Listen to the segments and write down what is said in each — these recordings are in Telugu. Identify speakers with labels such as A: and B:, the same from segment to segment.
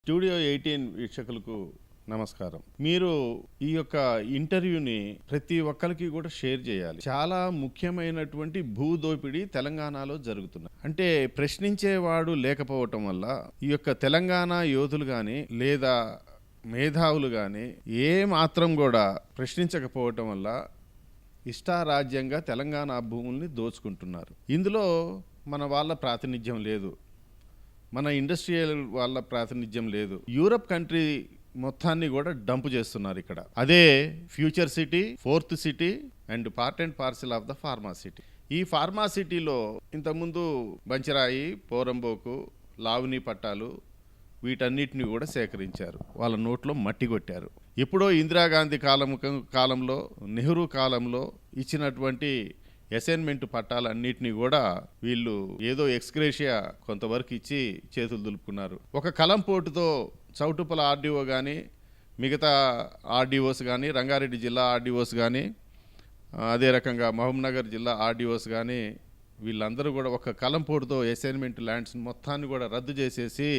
A: స్టూడియో 18 వీక్షకులకు నమస్కారం. మీరు ఈ యొక్క ఇంటర్వ్యూని ప్రతి ఒక్కరికి కూడా షేర్ చేయాలి. చాలా ముఖ్యమైనటువంటి భూదోపిడీ తెలంగాణలో జరుగుతుంది. అంటే ప్రశ్నించేవాడు లేకపోవటం వల్ల ఈ యొక్క తెలంగాణ యోధులు కానీ లేదా మేధావులు కానీ ఏ మాత్రం కూడా ప్రశ్నించకపోవటం వల్ల ఇష్టారాజ్యంగా తెలంగాణ భూముల్ని దోచుకుంటున్నారు. ఇందులో మన వాళ్ళ ప్రాతినిధ్యం లేదు, మన ఇండస్ట్రియల్ వాళ్ళ ప్రాతినిధ్యం లేదు. యూరప్ కంట్రీ మొత్తాన్ని కూడా డంప్ చేస్తున్నారు ఇక్కడ. అదే future city, fourth city and part and parcel of the pharma city. ఈ ఫార్మా సిటీలో ఇంతకుముందు బంచరాయి, పోరంబోకు, లావణి పట్టాలు వీటన్నిటిని కూడా సేకరించారు. వాళ్ళ నోట్లో మట్టి కొట్టారు. ఎప్పుడో ఇందిరాగాంధీ కాలంలో, నెహ్రూ కాలంలో ఇచ్చినటువంటి అసైన్మెంట్ పట్టాలన్నిటినీ కూడా వీళ్ళు ఏదో ఎక్స్గ్రేషియా కొంతవరకు ఇచ్చి చేతులు దులుపుకున్నారు. ఒక కలంపోటుతో చౌటుప్పల ఆర్డీఓ కానీ, మిగతా ఆర్డీఓస్ కానీ, రంగారెడ్డి జిల్లా ఆర్డీఓస్ కానీ, అదే రకంగా మహబూబ్నగర్ జిల్లా ఆర్డీఓస్ కానీ వీళ్ళందరూ కూడా ఒక కలంపోటుతో అసైన్మెంట్ ల్యాండ్స్ మొత్తాన్ని కూడా రద్దు చేసేసి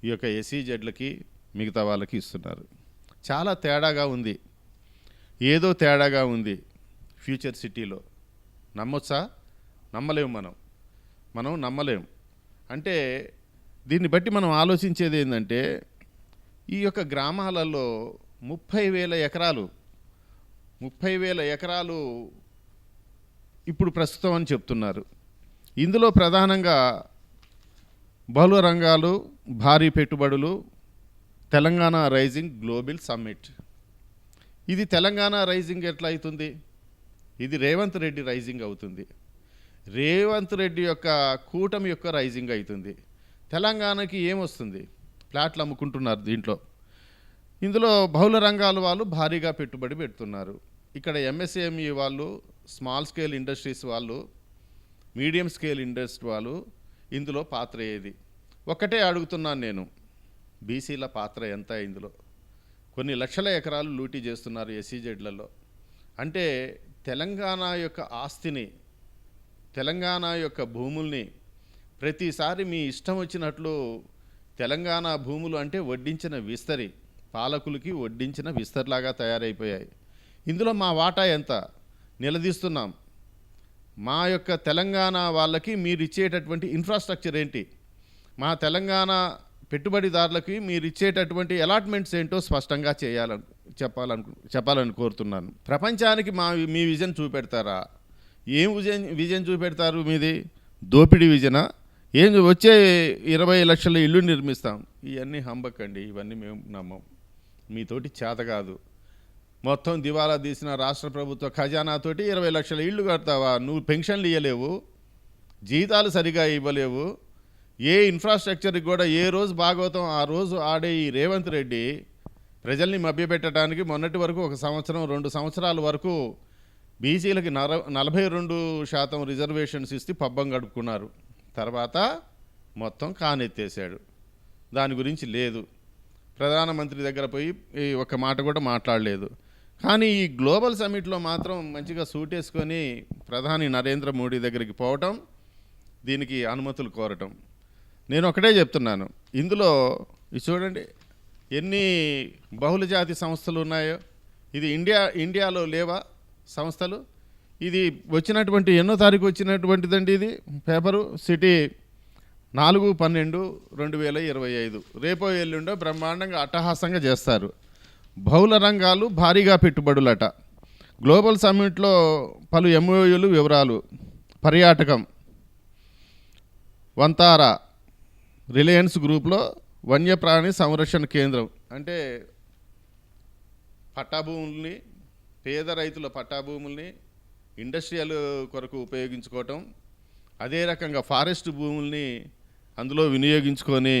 A: ఈ యొక్క ఎస్ఈజెడ్లకి మిగతా వాళ్ళకి ఇస్తున్నారు. చాలా తేడాగా ఉంది, ఏదో తేడాగా ఉంది ఫ్యూచర్ సిటీలో. నమ్మొచ్చా? నమ్మలేము. మనం నమ్మలేము. అంటే దీన్ని బట్టి మనం ఆలోచించేది ఏంటంటే ఈ యొక్క గ్రామాలలో 30,000 ఎకరాలు ఇప్పుడు ప్రస్తుతం అని చెప్తున్నారు. ఇందులో ప్రధానంగా బహుళ రంగాలు, భారీ పెట్టుబడులు, తెలంగాణ రైజింగ్ గ్లోబల్ సమ్మిట్. ఇది తెలంగాణ రైజింగ్ ఎట్లా అవుతుంది? ఇది రేవంత్ రెడ్డి రైజింగ్ అవుతుంది. రేవంత్ రెడ్డి యొక్క కూటమి యొక్క రైజింగ్ అవుతుంది. తెలంగాణకి ఏమొస్తుంది? ప్లాట్లు అమ్ముకుంటున్నారు దీంట్లో. ఇందులో బహుళ రంగాల వాళ్ళు భారీగా పెట్టుబడి పెడుతున్నారు. ఇక్కడ ఎంఎస్ఎంఈ వాళ్ళు, స్మాల్ స్కేల్ ఇండస్ట్రీస్ వాళ్ళు, మీడియం స్కేల్ ఇండస్ట్రీ వాళ్ళు ఇందులో పాత్ర ఏది? ఒక్కటే అడుగుతున్నాను నేను, బీసీల పాత్ర ఎంత? ఇందులో కొన్ని లక్షల ఎకరాలు లూటీ చేస్తున్నారు ఎస్ఈజెడ్లలో. అంటే తెలంగాణ యొక్క ఆస్తిని, తెలంగాణ యొక్క భూముల్ని ప్రతిసారి మీ ఇష్టం వచ్చినట్లు, తెలంగాణ భూములు అంటే వడ్డించిన విస్తరి, పాలకులకి వడ్డించిన విస్తరిలాగా తయారైపోయాయి. ఇందులో మా వాటా ఎంత నిలదీస్తున్నాం. మా యొక్క తెలంగాణ వాళ్ళకి మీరు ఇచ్చేటటువంటి ఇన్ఫ్రాస్ట్రక్చర్ ఏంటి? మా తెలంగాణ పెట్టుబడిదారులకి మీరు ఇచ్చేటటువంటి అలాట్మెంట్స్ ఏంటో స్పష్టంగా చెప్పాలని కోరుతున్నాను. ప్రపంచానికి మీ విజన్ చూపెడతారా? ఏం విజన్ చూపెడతారు మీది? దోపిడీ విజనా? ఏం వచ్చే 20 లక్షల ఇల్లు నిర్మిస్తాం? ఇవన్నీ హంబకండి, ఇవన్నీ మేము నమ్మం. మీతోటి చేత కాదు. మొత్తం దివాలా తీసిన రాష్ట్ర ప్రభుత్వ ఖజానాతోటి 20 లక్షల ఇళ్ళు కడతావా? నువ్వు పెన్షన్లు ఇవ్వలేవు, జీతాలు సరిగా ఇవ్వలేవు. ఏ ఇన్ఫ్రాస్ట్రక్చర్కి కూడా ఏ రోజు భాగవతం ఆ రోజు ఆడే ఈ రేవంత్ రెడ్డి ప్రజల్ని మభ్యపెట్టడానికి మొన్నటి వరకు 1 సంవత్సరం 2 సంవత్సరాల వరకు బీసీలకి 42% రిజర్వేషన్స్ ఇస్తే పబ్బం గడుపుకున్నారు. తర్వాత మొత్తం కానెత్తేసాడు. దాని గురించి లేదు. ప్రధానమంత్రి దగ్గర పోయి ఒక మాట కూడా మాట్లాడలేదు. కానీ ఈ గ్లోబల్ సమ్మిట్లో మాత్రం మంచిగా సూట్ వేసుకొని ప్రధాని నరేంద్ర మోడీ దగ్గరికి పోవటం, దీనికి అనుమతులు కోరటం. నేను ఒకటే చెప్తున్నాను, ఇందులో ఇది చూడండి ఎన్ని బహుళజాతి సంస్థలు ఉన్నాయో. ఇది ఇండియాలో లేవా సంస్థలు? ఇది వచ్చినటువంటి ఎన్నో తారీఖు వచ్చినటువంటిదండి ఇది పేపరు. సిటీ 4/12/2025. రేపో ఎల్లుండో బ్రహ్మాండంగా అట్టహాసంగా చేస్తారు. బహుళ రంగాలు, భారీగా పెట్టుబడులట. గ్లోబల్ సమ్మిట్లో పలు ఎంఓయూలు వివరాలు. పర్యాటకం, వంతారా, రిలయన్స్ గ్రూప్లో వన్యప్రాణి సంరక్షణ కేంద్రం. అంటే పట్టాభూముల్ని, పేద రైతుల పట్టాభూముల్ని ఇండస్ట్రియల్ కొరకు ఉపయోగించుకోవటం, అదే రకంగా ఫారెస్ట్ భూముల్ని అందులో వినియోగించుకొని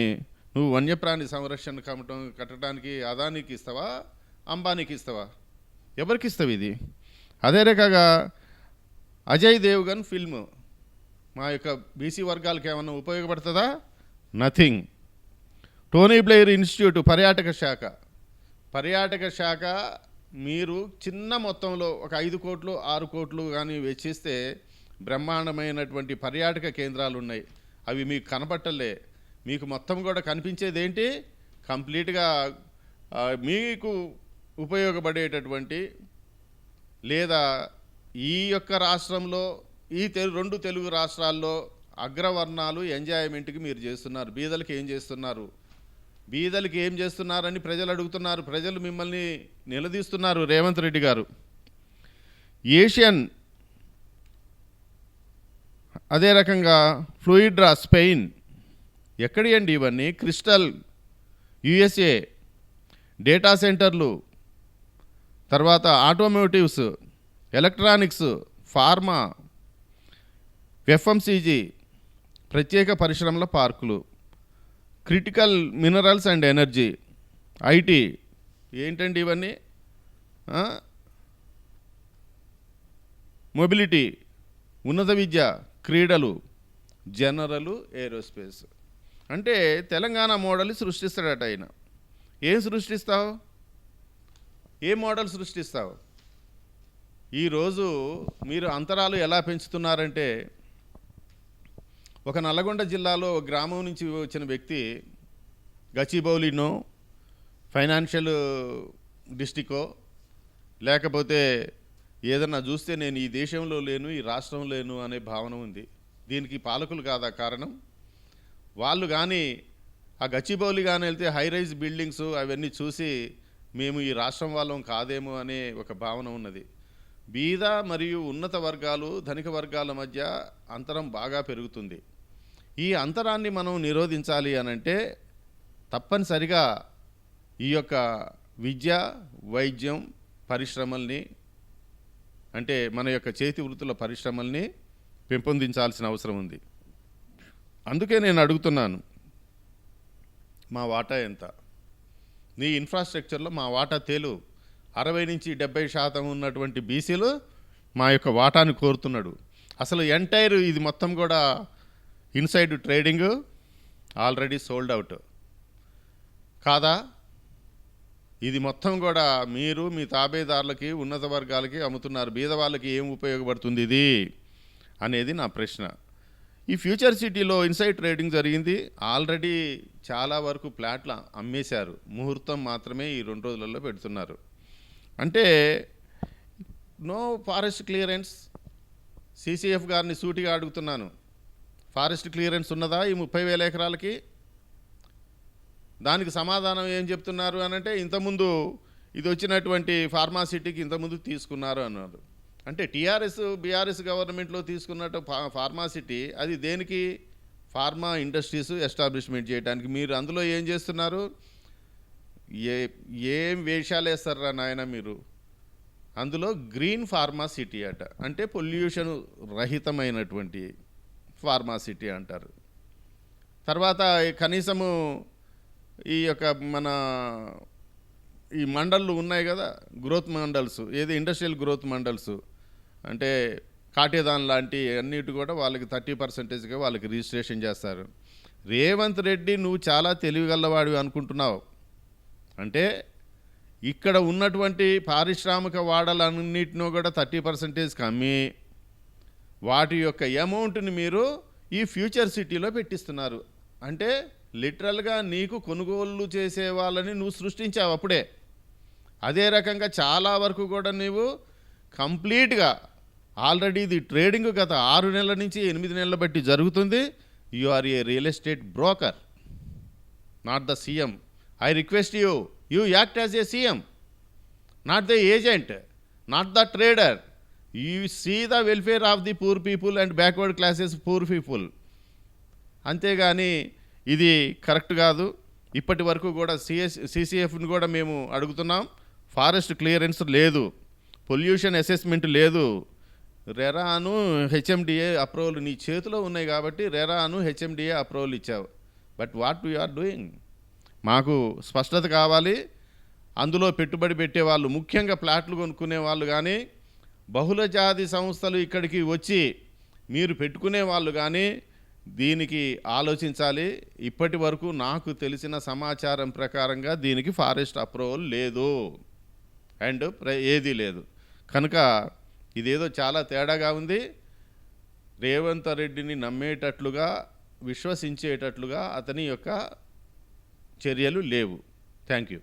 A: నువ్వు వన్యప్రాణి సంరక్షణ కట్టడానికి అదానికి ఇస్తావా, అంబానీకి ఇస్తావా? ఎవరికి ఇస్తావు ఇది? అదే రకంగా అజయ్ దేవ్గన్ ఫిల్మ్ మా యొక్క బీసీ వర్గాలకు ఏమన్నా ఉపయోగపడుతుందా? నథింగ్. టోనీ బ్లెయిర్ ఇన్స్టిట్యూట్ పర్యాటక శాఖ మీరు చిన్న మొత్తంలో ఒక 5 కోట్లు 6 కోట్లు కానీ వెచ్చిస్తే బ్రహ్మాండమైనటువంటి పర్యాటక కేంద్రాలు ఉన్నాయి. అవి మీకు కనపట్టలే. మీకు మొత్తం కూడా కనిపించేది ఏంటి? కంప్లీట్గా మీకు ఉపయోగపడేటటువంటి లేదా ఈ యొక్క రాష్ట్రంలో ఈ రెండు తెలుగు రాష్ట్రాల్లో అగ్రవర్ణాలు ఎంజాయ్మెంట్కి మీరు చేస్తున్నారు, బీదలకి ఏం చేస్తున్నారు, బీదలకి ఏం చేస్తున్నారని ప్రజలు అడుగుతున్నారు. ప్రజలు మిమ్మల్ని నిలదీస్తున్నారు. రేవంత్ రెడ్డి గారు ఏషియన్, అదే రకంగా ఫ్లూయిడ్రా స్పెయిన్, ఎక్కడి అండి ఇవన్నీ? క్రిస్టల్ యుఎస్ఏ, డేటా సెంటర్లు, తర్వాత ఆటోమోటివ్స్, ఎలక్ట్రానిక్స్, ఫార్మా, ఎఫ్ఎంసీజీ, ప్రత్యేక పరిశ్రమల పార్కులు, critical minerals and energy, IT, ఏంటండి ఇవన్నీ? మొబిలిటీ, ఉన్నత విద్య, క్రీడలు, జనరల్ ఏరోస్పేస్. అంటే తెలంగాణ మోడల్ సృష్టిస్తాడట ఆయన. ఏం సృష్టిస్తావు? ఏ మోడల్ సృష్టిస్తావు? ఈరోజు మీరు అంతరాలు ఎలా పెంచుతున్నారంటే, ఒక నల్లగొండ జిల్లాలో గ్రామం నుంచి వచ్చిన వ్యక్తి గచ్చిబౌలినో, ఫైనాన్షియల్ డిస్టికో, లేకపోతే ఏదన్నా చూస్తే నేను ఈ దేశంలో లేను, ఈ రాష్ట్రం లేను అనే భావన ఉంది. దీనికి పాలకులు కాదా కారణం? వాళ్ళు కానీ ఆ గచ్చిబౌలి కానీ వెళ్తే హై రైజ్ బిల్డింగ్స్ అవన్నీ చూసి మేము ఈ రాష్ట్రం వాళ్ళం కాదేమో అనే ఒక భావన ఉన్నది. బీద మరియు ఉన్నత వర్గాలు, ధనిక వర్గాల మధ్య అంతరం బాగా పెరుగుతుంది. ఈ అంతరాన్ని మనం నిరోధించాలి అనంటే తప్పనిసరిగా ఈ యొక్క విద్య, వైద్యం, పరిశ్రమల్ని, అంటే మన యొక్క చేతి వృత్తుల పరిశ్రమల్ని పెంపొందించాల్సిన అవసరం ఉంది. అందుకే నేను అడుగుతున్నాను, మా వాటా ఎంత? నీ ఇన్ఫ్రాస్ట్రక్చర్లో మా వాటా తేలు. 60 నుంచి 70% ఉన్నటువంటి బీసీలు మా యొక్క వాటాను కోరుతున్నాడు. అసలు ఎంటైర్ ఇది మొత్తం కూడా inside trading already sold out కాదా? ఇది మొత్తం కూడా మీరు మీ తాబేదారులకి, ఉన్నత వర్గాలకి అమ్ముతున్నారు. బీద వాళ్ళకి ఏం ఉపయోగపడుతుంది ఇది అనేది నా ప్రశ్న. ఈ ఫ్యూచర్ సిటీలో ఇన్సైడ్ ట్రేడింగ్ జరిగింది. ఆల్రెడీ చాలా వరకు ప్లాట్ల అమ్మేశారు. ముహూర్తం మాత్రమే ఈ 2 రోజులలో పెడుతున్నారు. అంటే నో ఫారెస్ట్ క్లియరెన్స్. సిసిఎఫ్ గారిని సూటిగా అడుగుతున్నాను, ఫారెస్ట్ క్లియరెన్స్ ఉన్నదా ఈ 30,000 ఎకరాలకి? దానికి సమాధానం ఏం చెప్తున్నారు అనంటే, ఇంతకుముందు ఇది వచ్చినటువంటి ఫార్మాసిటీకి ఇంతకుముందు తీసుకున్నారు అన్నారు. అంటే టీఆర్ఎస్ బీఆర్ఎస్ గవర్నమెంట్లో తీసుకున్నట్టు ఫార్మాసిటీ, అది దేనికి? ఫార్మా ఇండస్ట్రీస్ ఎస్టాబ్లిష్మెంట్ చేయడానికి. మీరు అందులో ఏం చేస్తున్నారు? ఏం వేషాలు వేస్తారా నాయన మీరు? అందులో గ్రీన్ ఫార్మాసిటీ అట, అంటే పొల్యూషన్ రహితమైనటువంటి ఫార్మాసిటీ అంటారు. తర్వాత కనీసము ఈ యొక్క మన ఈ మండళ్ళు ఉన్నాయి కదా, గ్రోత్ మండల్స్, ఏది ఇండస్ట్రియల్ గ్రోత్ మండల్స్, అంటే కాటేదాన్ లాంటి అన్నిటి కూడా వాళ్ళకి 30%గా వాళ్ళకి రిజిస్ట్రేషన్ చేస్తారు. రేవంత్ రెడ్డి, నువ్వు చాలా తెలివిగలవాడివి అనుకుంటున్నావు. అంటే ఇక్కడ ఉన్నటువంటి పారిశ్రామిక వాడలన్నింటినో కూడా 30% కమ్మి వాటి యొక్క అమౌంట్ని మీరు ఈ ఫ్యూచర్ సిటీలో పెట్టిస్తున్నారు. అంటే లిటరల్గా నీకు కొనుగోలు చేసే వాళ్ళని నువ్వు సృష్టించావు అప్పుడే. అదే రకంగా చాలా వరకు కూడా నీవు కంప్లీట్గా ఆల్రెడీ ఇది ట్రేడింగ్ గత 6 నెలల నుంచి 8 నెలల బట్టి జరుగుతుంది. You are a real estate broker, not the CM. I request you, you act as a CM, not the agent, not the trader. You see the welfare of the poor people and backward classes poor people. అంతేగాని ఇది కరెక్ట్ కాదు. ఇప్పటి వరకు కూడా సిసిఎఫ్ని కూడా మేము అడుగుతున్నాం. ఫారెస్ట్ క్లియరెన్స్ లేదు, పొల్యూషన్ అసెస్మెంట్ లేదు, రెరాను హెచ్ఎండిఏ అప్రూవల్ నీ చేతిలో ఉన్నాయి కాబట్టి రెరాను హెచ్ఎండిఏ అప్రూవల్ ఇచ్చావు. But what you are doing? మాకు స్పష్టత కావాలి. అందులో పెట్టుబడి పెట్టేవాళ్ళు, ముఖ్యంగా ప్లాట్లు కొనుక్కునే వాళ్ళు కానీ, బహుళజాతి సంస్థలు ఇక్కడికి వచ్చి మీరు పెట్టుకునే వాళ్ళు కానీ దీనికి ఆలోచించాలి. ఇప్పటి వరకు నాకు తెలిసిన సమాచారం ప్రకారంగా దీనికి ఫారెస్ట్ అప్రూవల్ లేదు అండ్ ఏదీ లేదు. కనుక ఇదేదో చాలా తేడాగా ఉంది. రేవంత్ రెడ్డిని నమ్మేటట్లుగా, విశ్వసించేటట్లుగా అతని యొక్క చర్యలు లేవు. Thank you.